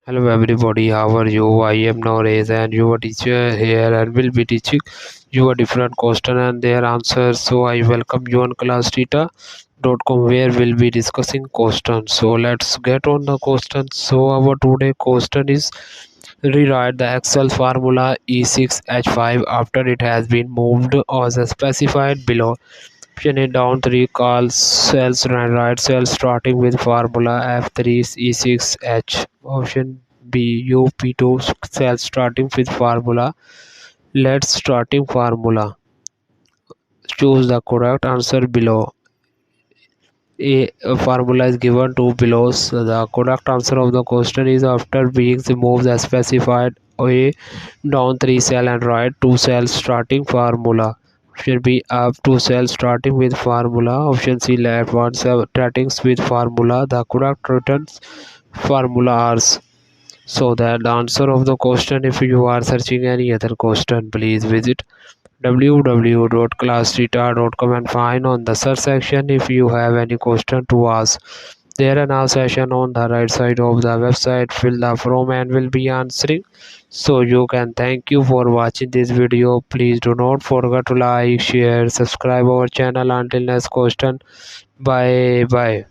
Hello everybody, how are you? I am Noresh and your teacher here and will be teaching you a different question and their answers. So I welcome you on classtheta.com where we'll be discussing questions. So let's get on the questions. So our today question is rewrite the Excel formula E6H5 after it has been moved as specified below. Option A down 3 calls cells and right cells starting with formula F3 E6H. Option B UP2 cells starting with formula. Let's starting formula. Choose the correct answer below. A formula is given to below. So the correct answer of the question is after being removed as specified A down 3 cell and right 2 cells starting formula. Option B up 2 cells starting with formula. Option C left 1 cell starting with formula. The correct returns formula are. So that the answer of the question, if you are searching any other question, please visit www.classtheta.com and find on the search section if you have any question to ask. There are now session on the right side of the website. Fill the form and will be answering. So you can thank you for watching this video. Please do not forget to like, share, subscribe our channel until next question. Bye bye.